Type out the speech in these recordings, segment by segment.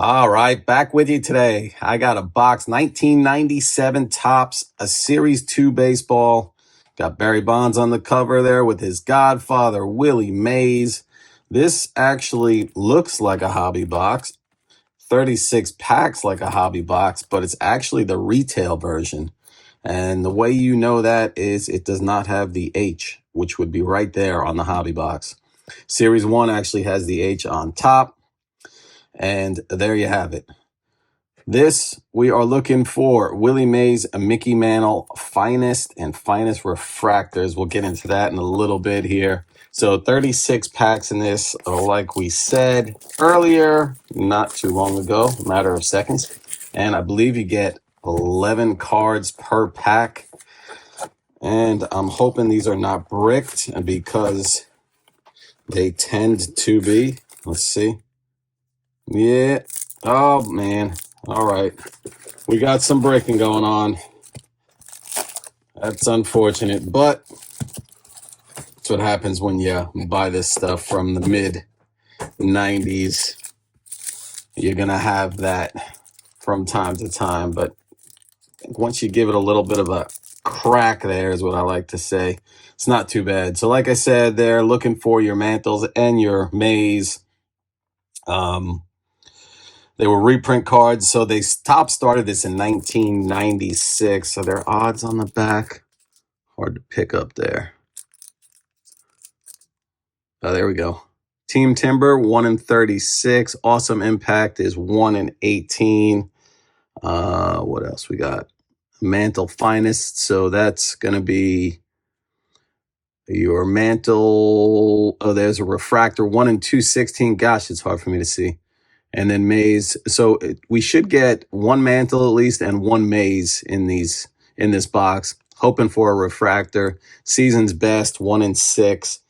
All right, back with you today. I got a box 1997 Topps, a Series 2 baseball. Got Barry Bonds on the cover there with his godfather, Willie Mays. This actually looks like a hobby box. 36 packs like a hobby box, but it's actually the retail version. And the way you know that is it does not have the H, which would be right there on the hobby box. Series 1 actually has the H on top. And there you have it. This, we are looking for Willie Mays, Mickey Mantle, finest refractors. We'll get into that in a little bit here. So 36 packs in this, like we said earlier, not too long ago, a matter of seconds. And I believe you get 11 cards per pack. And I'm hoping these are not bricked because they tend to be. Let's see. Yeah. Oh, man. All right. We got some breaking going on. That's unfortunate, but that's what happens when you buy this stuff from the mid-90s. You're going to have that from time to time, but I think once you give it a little bit of a crack there is what I like to say. It's not too bad. So like I said, they're looking for your Mantles and your Mays. They were reprint cards, so they started this in 1996. So their odds on the back, hard to pick up there. Oh, there we go. Team Timber, 1 in 36. Awesome Impact is 1 in 18. What else we got? Mantle Finest, so that's going to be your Mantle. Oh, there's a Refractor, 1 in 216. Gosh, it's hard for me to see. And then Mays. So we should get 1 Mantle at least and 1 Mays in this box. Hoping for a Refractor. Season's Best, 1 in 6.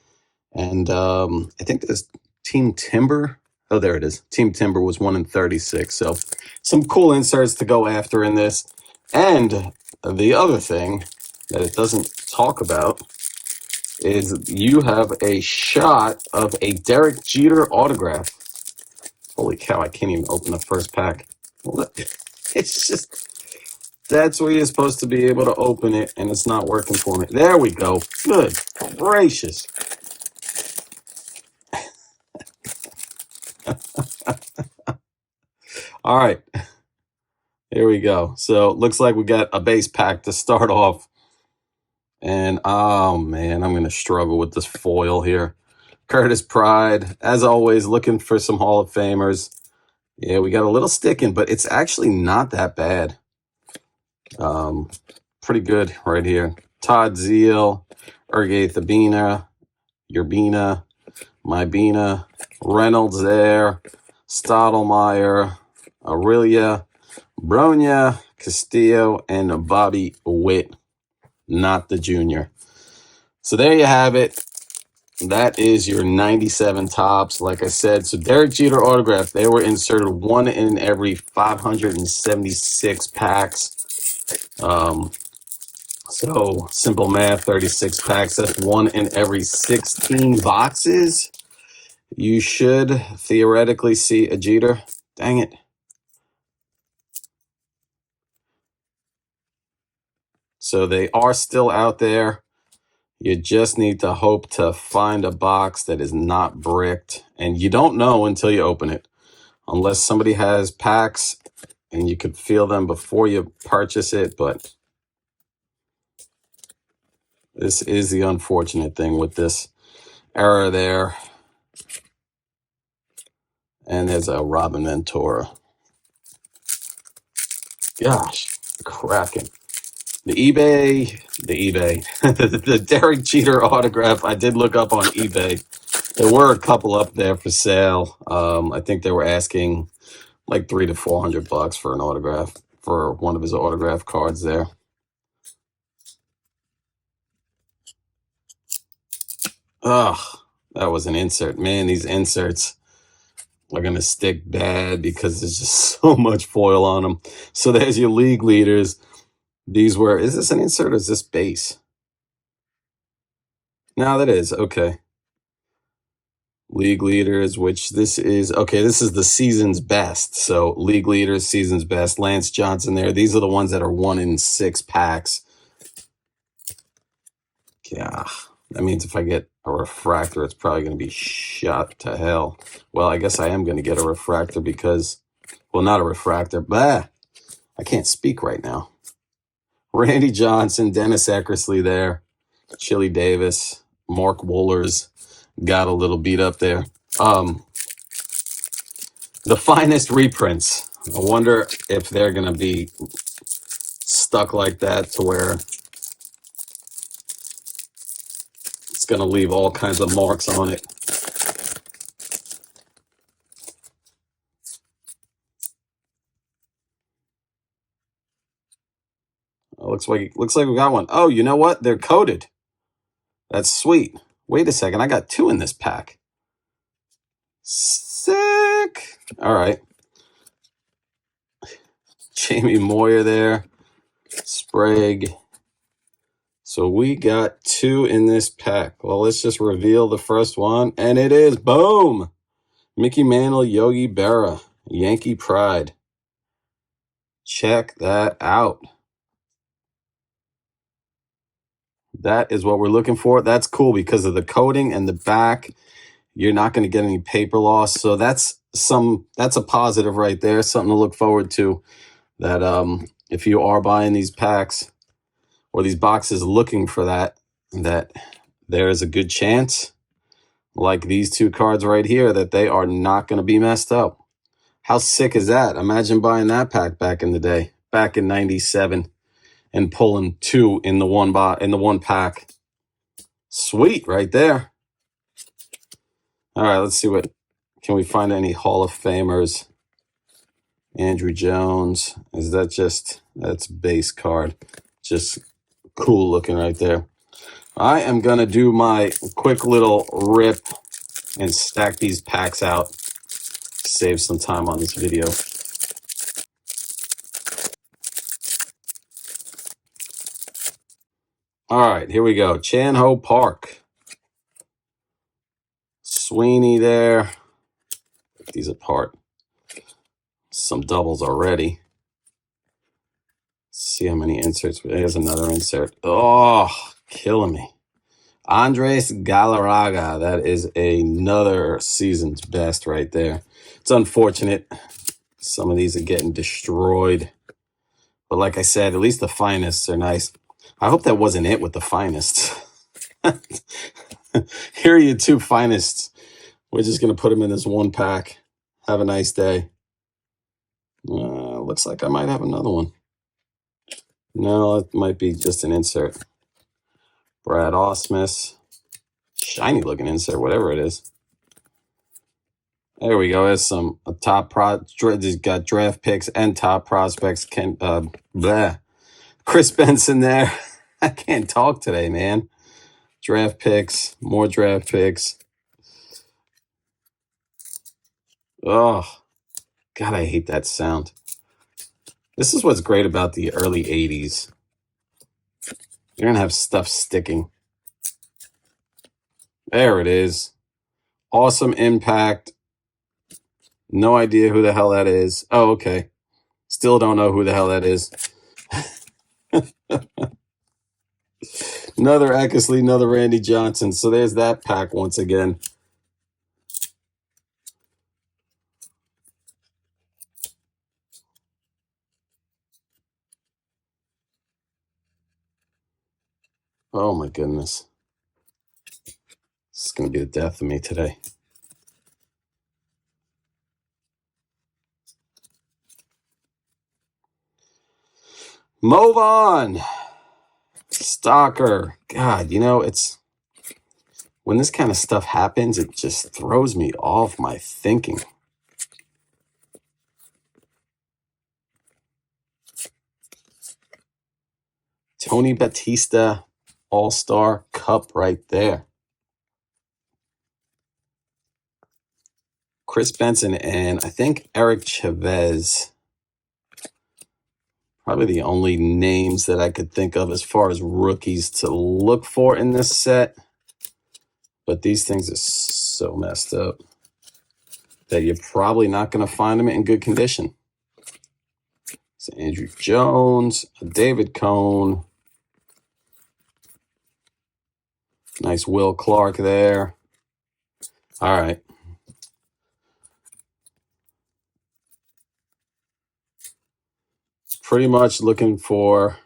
And I think this Team Timber. Oh, there it is. Team Timber was 1 in 36. So some cool inserts to go after in this. And the other thing that it doesn't talk about is you have a shot of a Derek Jeter autograph. Holy cow, I can't even open the first pack. It's just, that's where you're supposed to be able to open it, and it's not working for me. There we go. Good gracious. All right. Here we go. So it looks like we got a base pack to start off. And, oh, man, I'm going to struggle with this foil here. Curtis Pride, as always, looking for some Hall of Famers. Yeah, we got a little sticking, but it's actually not that bad. Pretty good right here. Todd Zeal, Ergay Thabina, Yerbina, Mybina, Reynolds there, Stottlemyre, Aurelia, Bronya, Castillo, and Bobby Witt, not the junior. So there you have it. That is your 97 Topps, like I said. So Derek Jeter autograph, they were inserted 1 in every 576 packs. So simple math, 36 packs, that's 1 in every 16 boxes. You should theoretically see a Jeter. Dang it. So they are still out there. You just need to hope to find a box that is not bricked. And you don't know until you open it. Unless somebody has packs and you could feel them before you purchase it. But this is the unfortunate thing with this error there. And there's a Robin Ventura. Gosh, cracking. The eBay, the Derek Jeter autograph, I did look up on eBay. There were a couple up there for sale. I think they were asking like $300 to $400 for an autograph, for one of his autograph cards there. Ugh, that was an insert. Man, these inserts are going to stick bad because there's just so much foil on them. So there's your league leaders. These were, is this an insert or is this base? No, that is, okay. League leaders, which this is, okay, this is the season's best. So league leaders, season's best. Lance Johnson there. These are the ones that are 1 in 6 packs. Yeah, that means if I get a refractor, it's probably going to be shot to hell. Well, I guess I am going to get a refractor because, well, not a refractor, but I can't speak right now. Randy Johnson, Dennis Eckersley there, Chili Davis, Mark Wohlers got a little beat up there. The finest reprints. I wonder if they're going to be stuck like that to where it's going to leave all kinds of marks on it. Looks like we got one. Oh, you know what? They're coated. That's sweet. Wait a second. I got 2 in this pack. Sick. All right. Jamie Moyer there. Sprague. So we got 2 in this pack. Well, let's just reveal the first one. And it is, boom, Mickey Mantle, Yogi Berra, Yankee Pride. Check that out. That is what we're looking for. That's cool because of the coating and the back. You're not going to get any paper loss. So that's a positive right there. Something to look forward to. That if you are buying these packs or these boxes looking for that there is a good chance, like these 2 cards right here, that they are not going to be messed up. How sick is that? Imagine buying that pack back in the day, back in 97, and pulling 2 in the one pack. Sweet, right there. All right, let's see can we find any Hall of Famers? Andrew Jones, that's base card. Just cool looking right there. I am going to do my quick little rip and stack these packs out. Save some time on this video. All right, here we go. Chan Ho Park. Sweeney there. Put these apart. Some doubles already. Let's see how many inserts. There's another insert. Oh, killing me. Andres Galarraga. That is another season's best right there. It's unfortunate. Some of these are getting destroyed. But like I said, at least the finest are nice. I hope that wasn't it with the finest. Here are your 2 finest. We're just going to put them in this one pack. Have a nice day. Looks like I might have another one. No, it might be just an insert. Brad Ausmus. Shiny looking insert, whatever it is. There we go. There's some top got draft picks and top prospects. Chris Benson there. I can't talk today, man. Draft picks, more draft picks. Oh, God, I hate that sound. This is what's great about the early 80s. You're going to have stuff sticking. There it is. Awesome impact. No idea who the hell that is. Oh, okay. Still don't know who the hell that is. Another Eckersley, another Randy Johnson. So there's that pack once again. Oh my goodness. This is going to be the death of me today. Move on. Stalker. God, it's when this kind of stuff happens, it just throws me off my thinking. Tony Batista All-Star Cup right there. Chris Benson and I think Eric Chavez. Probably the only names that I could think of as far as rookies to look for in this set. But these things are So messed up that you're probably not going to find them in good condition. It's Andrew Jones, David Cone. Nice Will Clark there. All right. Pretty much looking for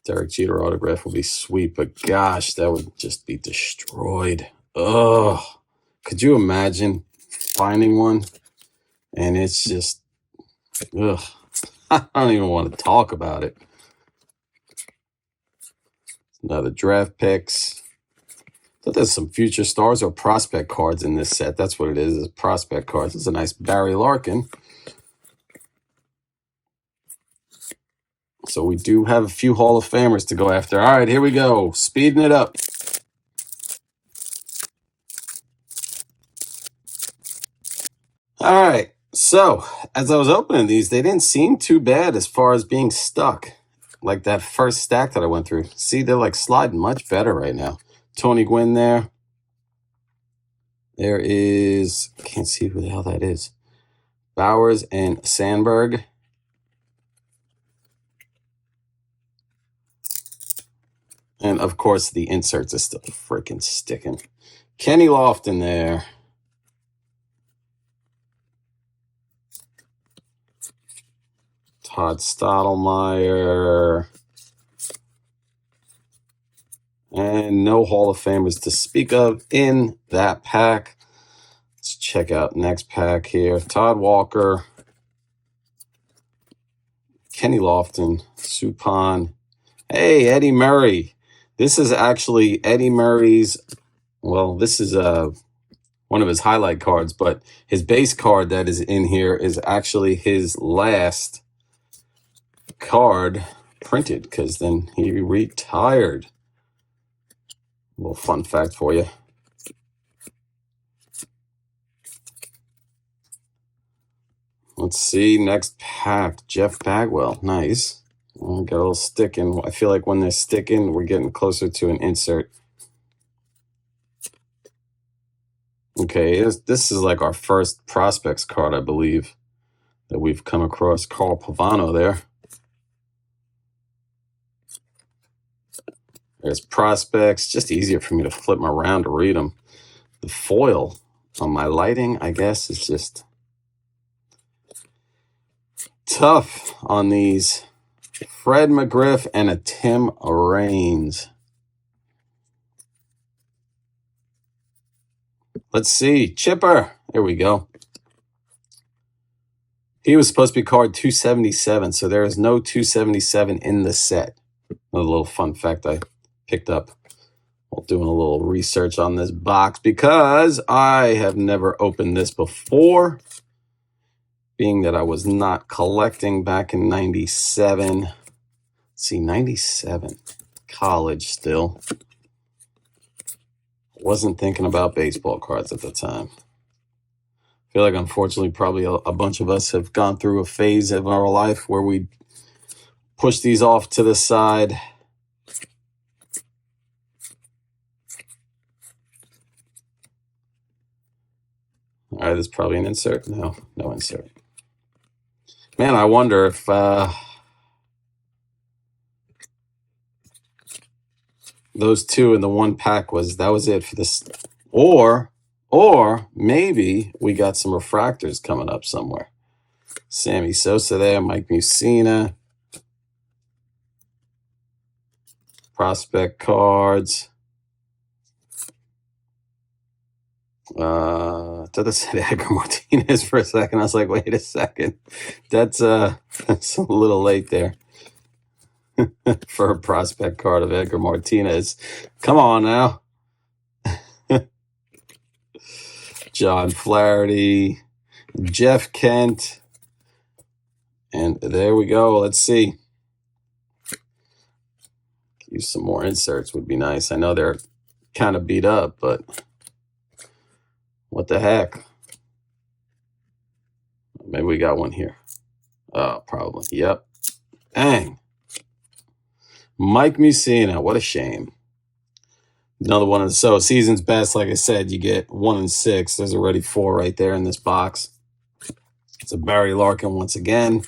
Derek Jeter autograph will be sweet, but gosh, that would just be destroyed. Oh, could you imagine finding one? And it's just, ugh. I don't even want to talk about it. Another draft picks. So there's some future stars or prospect cards in this set. That's what it is prospect cards. It's a nice Barry Larkin. So we do have a few Hall of Famers to go after. All right, here we go. Speeding it up. All right. So as I was opening these, they didn't seem too bad as far as being stuck. Like that first stack that I went through. See, they're like sliding much better right now. Tony Gwynn there. There is, can't see who the hell that is. Bowers and Sandberg. And of course, the inserts are still freaking sticking. Kenny Lofton there. Todd Stottlemyre. And no Hall of Famers to speak of in that pack. Let's check out next pack here. Todd Walker. Kenny Lofton. Suppan. Hey, Eddie Murray. This is actually Eddie Murray's, well, this is one of his highlight cards, but his base card that is in here is actually his last card printed because then he retired. A little fun fact for you. Let's see, next pack, Jeff Bagwell. Nice. Got a little sticking. I feel like when they're sticking, we're getting closer to an insert. Okay, this is like our first prospects card, I believe, that we've come across. Carl Pavano there. There's prospects. Just easier for me to flip them around to read them. The foil on my lighting, I guess, is just tough on these. Fred McGriff and a Tim Raines. Let's see. Chipper. There we go. He was supposed to be card 277, so there is no 277 in the set. Another little fun fact I picked up while doing a little research on this box because I have never opened this before, being that I was not collecting back in 97. Let's see, 97, college still. Wasn't thinking about baseball cards at the time. I feel like, unfortunately, probably a bunch of us have gone through a phase of our life where we push these off to the side. All right, there's probably an insert. No insert. Man, I wonder if those two in the one pack was it for this, or maybe we got some refractors coming up somewhere. Sammy Sosa there, Mike Mussina. Prospect cards. I thought I said Edgar Martinez for a second. I was like, wait a second. That's a little late there for a prospect card of Edgar Martinez. Come on now. John Flaherty, Jeff Kent. And there we go. Let's see. Use some more inserts would be nice. I know they're kind of beat up, but what the heck? Maybe we got one here. Oh, probably. Yep. Dang. Mike Mussina. What a shame. Another one of the so season's best. Like I said, you get 1 and 6. There's already 4 right there in this box. It's a Barry Larkin once again.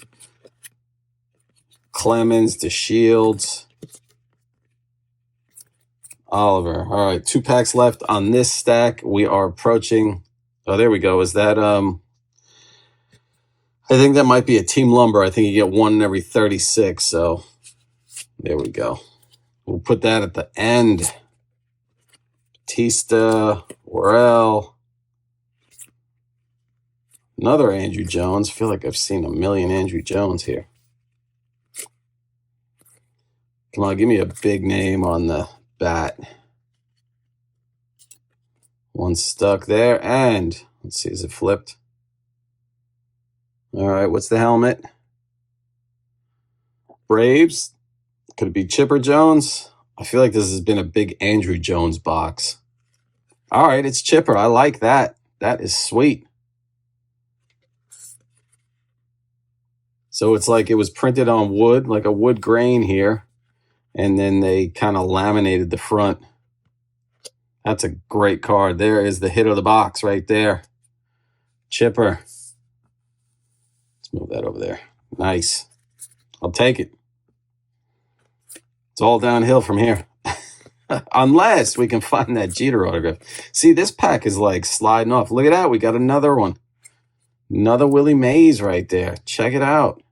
Clemens, DeShields, Oliver. All right, 2 packs left on this stack. We are approaching. Oh, there we go. Is that I think that might be a Team Lumber. I think you get 1 in every 36. So there we go. We'll put that at the end. Batista, Worrell. Another Andrew Jones. I feel like I've seen a million Andrew Jones here. Come on, give me a big name on the bat. One stuck there, and let's see, is it flipped? All right, what's the helmet? Braves. Could it be Chipper Jones? I feel like this has been a big Andrew Jones box. All right, it's Chipper. I like that. That is sweet. So it's like it was printed on wood, like a wood grain here, and then they kind of laminated the front. That's a great card. There is the hit of the box right there. Chipper. Let's move that over there. Nice. I'll take it. It's all downhill from here. Unless we can find that Jeter autograph. See, this pack is like sliding off. Look at that. We got another one. Another Willie Mays right there. Check it out.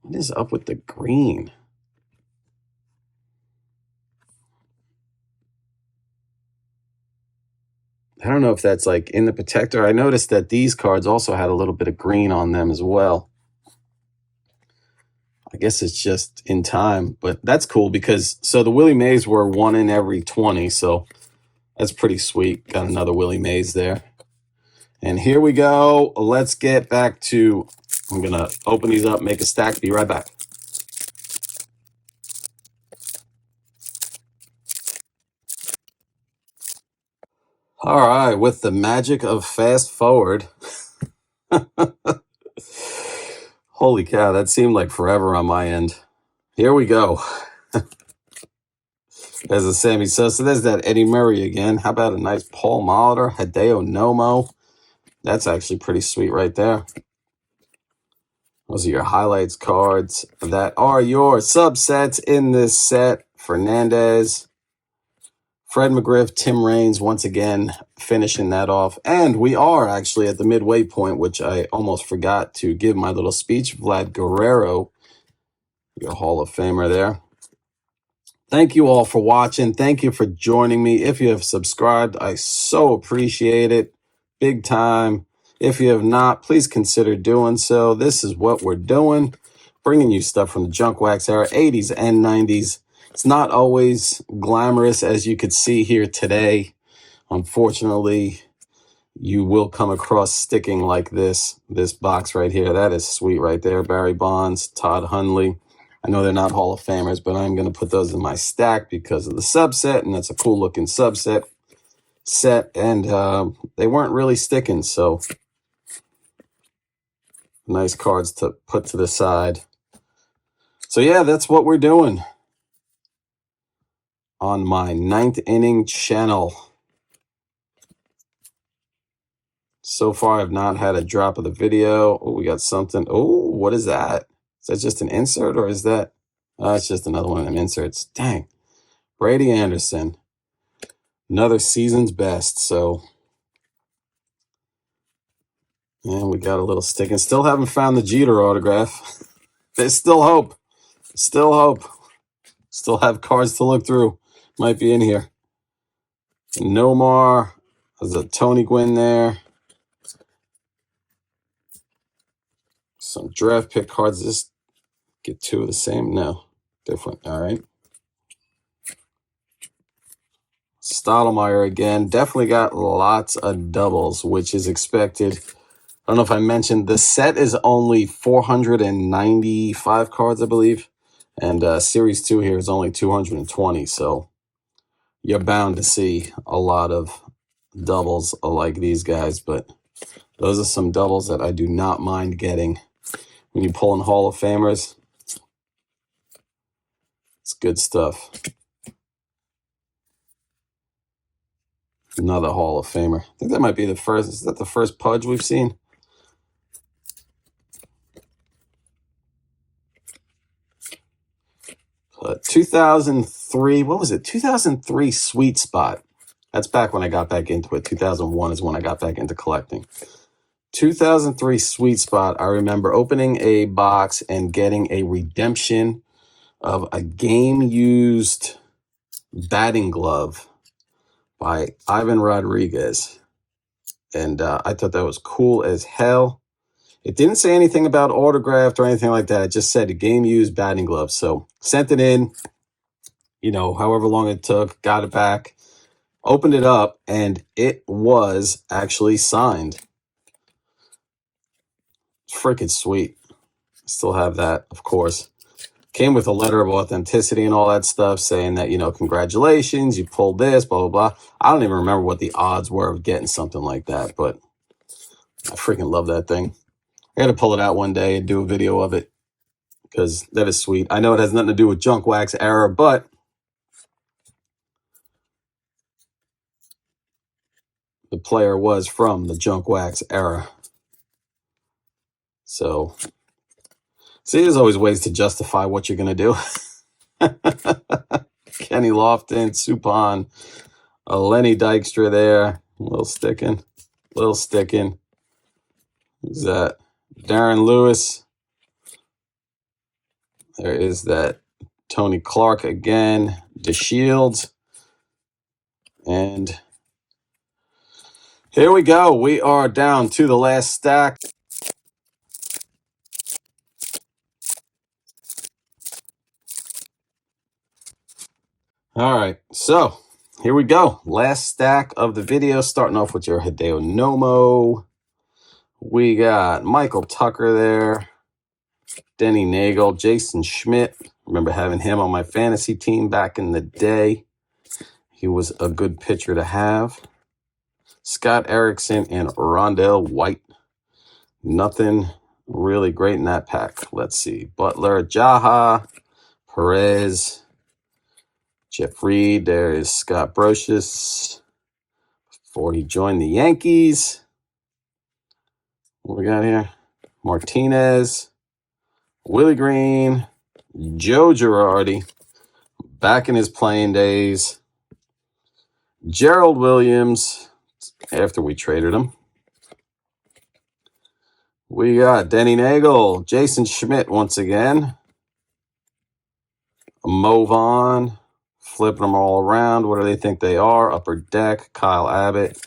What is up with the green? I don't know if that's like in the protector. I noticed that these cards also had a little bit of green on them as well. I guess it's just in time, but that's cool because so the Willie Mays were 1 in every 20, so that's pretty sweet. Got another Willie Mays there. And here we go. Let's get back to, I'm going to open these up, make a stack, be right back. All right, with the magic of fast forward. Holy cow, that seemed like forever on my end. Here we go. There's a Sammy Sosa. There's that Eddie Murray again. How about a nice Paul Molitor, Hideo Nomo? That's actually pretty sweet right there. Those are your highlights cards that are your subsets in this set. Fernandez, Fred McGriff, Tim Raines, once again, finishing that off. And we are actually at the midway point, which I almost forgot to give my little speech. Vlad Guerrero, your Hall of Famer there. Thank you all for watching. Thank you for joining me. If you have subscribed, I so appreciate it. Big time. If you have not, please consider doing so. This is what we're doing. Bringing you stuff from the junk wax era, 80s and 90s. It's not always glamorous, as you could see here today. Unfortunately, you will come across sticking like this box right here. That is sweet right there. Barry Bonds, Todd Hundley. I know they're not Hall of Famers, but I'm going to put those in my stack because of the subset, and that's a cool looking subset set, and they weren't really sticking, so nice cards to put to the side. So yeah, that's what we're doing on my 9th inning channel. So far, I've not had a drop of the video. Oh, we got something. Oh, what is that? Is that just an insert, or is that? It's just another one of them inserts. Dang. Brady Anderson. Another season's best. So, yeah, we got a little stick. And still haven't found the Jeter autograph. There's still hope. Still hope. Still have cards to look through. Might be in here. Nomar. There's a Tony Gwynn there. Some draft pick cards. Just get 2 of the same. No. Different. All right. Stottlemyre again. Definitely got lots of doubles, which is expected. I don't know if I mentioned, the set is only 495 cards, I believe. And Series 2 here is only 220. So you're bound to see a lot of doubles like these guys. But those are some doubles that I do not mind getting. When you pull in Hall of Famers, it's good stuff. Another Hall of Famer. I think that might be the first. Is that the first Pudge we've seen? 2003. What was it? 2003 Sweet Spot. That's back when I got back into it. 2001 is when I got back into collecting. 2003 Sweet Spot. I remember opening a box and getting a redemption of a game-used batting glove by Ivan Rodriguez. And I thought that was cool as hell. It didn't say anything about autographed or anything like that. It just said a game-used batting glove. So sent it in, however long it took, got it back, opened it up, and it was actually signed. Freaking sweet. Still have that, of course. Came with a letter of authenticity and all that stuff saying that, congratulations, you pulled this, blah, blah, blah. I don't even remember what the odds were of getting something like that, but I freaking love that thing. I got to pull it out one day and do a video of it because that is sweet. I know it has nothing to do with junk wax era, but the player was from the junk wax era. So, see, there's always ways to justify what you're going to do. Kenny Lofton, Suppan, a Lenny Dykstra there, a little sticking. Who's that? Darren Lewis. There is that Tony Clark again, DeShields. And here we go. We are down to the last stack. All right, so here we go. Last stack of the video, starting off with your Hideo Nomo. We got Michael Tucker there, Denny Nagel, Jason Schmidt. Remember having him on my fantasy team back in the day. He was a good pitcher to have. Scott Erickson and Rondell White. Nothing really great in that pack. Let's see. Butler, Jaha, Perez, Jeff Reed. There's Scott Brocious before he joined the Yankees. What we got here? Martinez, Willie Green, Joe Girardi, back in his playing days. Gerald Williams, after we traded him. We got Denny Nagel, Jason Schmidt once again. Mo Vaughn, flipping them all around. What do they think they are? Upper Deck, Kyle Abbott,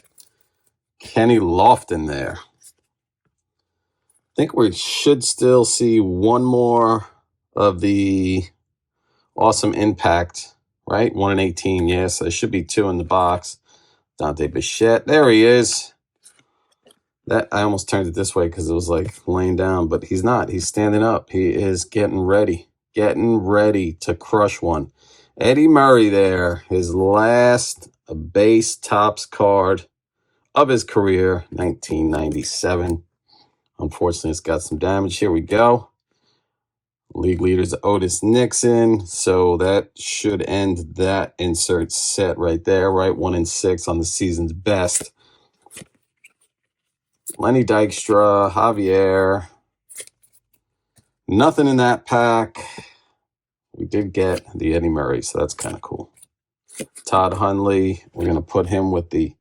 Kenny Lofton there. I think we should still see one more of the awesome impact, right? 1 in 18, yes. There should be 2 in the box. Dante Bichette, there he is. That I almost turned it this way because it was like laying down, but he's not. He's standing up. He is getting ready to crush one. Eddie Murray there, his last base Topps card of his career, 1997. Unfortunately, it's got some damage. Here we go. League leaders Otis Nixon. So that should end that insert set right there, right? 1 in 6 on the season's best. Lenny Dykstra, Javier. Nothing in that pack. We did get the Eddie Murray, so that's kind of cool. Todd Hundley. We're going to put him with the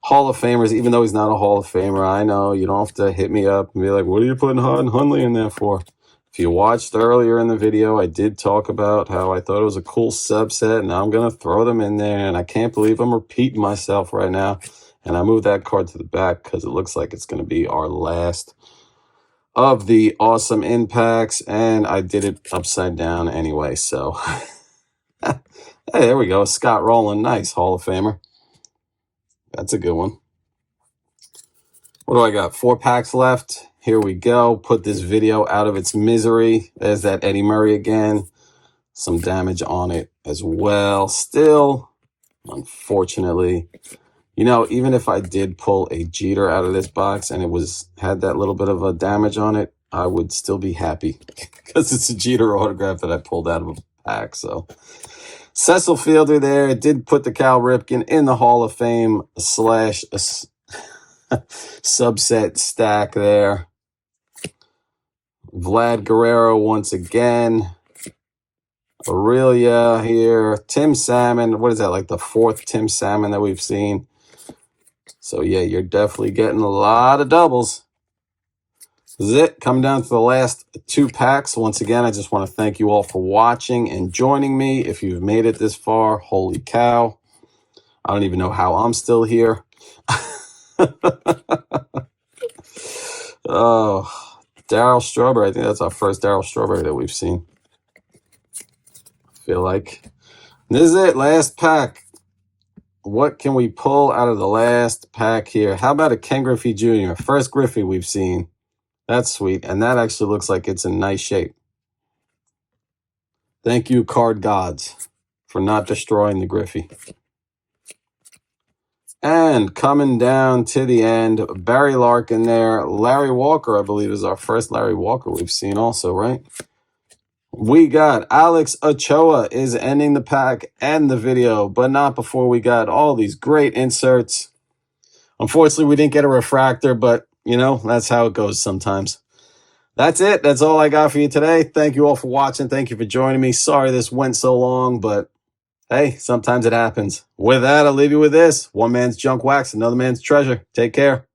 Hall of Famers, even though he's not a Hall of Famer. I know you don't have to hit me up and be like, what are you putting Hundley in there for? If you watched earlier in the video, I did talk about how I thought it was a cool subset, and now I'm going to throw them in there, and I can't believe I'm repeating myself right now. And I moved that card to the back because it looks like it's going to be our last of the awesome impacts, and I did it upside down anyway, so. Hey, there we go. Scott Rowland, nice Hall of Famer. That's a good one. What do I got? 4 packs left. Here we go. Put this video out of its misery. There's that Eddie Murray again. Some damage on it as well. Still, unfortunately, even if I did pull a Jeter out of this box and it had that little bit of a damage on it, I would still be happy because it's a Jeter autograph that I pulled out of a pack. So Cecil Fielder there did put the Cal Ripken in the Hall of Fame / subset stack there. Vlad Guerrero once again. Aurelia here. Tim Salmon. What is that, like the 4th Tim Salmon that we've seen? So, yeah, you're definitely getting a lot of doubles. This is it. Coming down to the last 2 packs. Once again, I just want to thank you all for watching and joining me. If you've made it this far, holy cow. I don't even know how I'm still here. Oh, Darryl Strawberry. I think that's our first Darryl Strawberry that we've seen. I feel like. This is it. Last pack. What can we pull out of the last pack here? How about a Ken Griffey Jr.? First Griffey we've seen. That's sweet. And that actually looks like it's in nice shape. Thank you, card gods, for not destroying the Griffey. And coming down to the end, Barry Larkin there. Larry Walker, I believe, is our first Larry Walker we've seen also, right? We got Alex Ochoa is ending the pack and the video, but not before we got all these great inserts. Unfortunately, we didn't get a refractor, but, you know, that's how it goes sometimes. That's it. That's all I got for you today. Thank you all for watching. Thank you for joining me. Sorry this went so long, but hey, sometimes it happens. With that, I'll leave you with this. One man's junk wax, another man's treasure. Take care.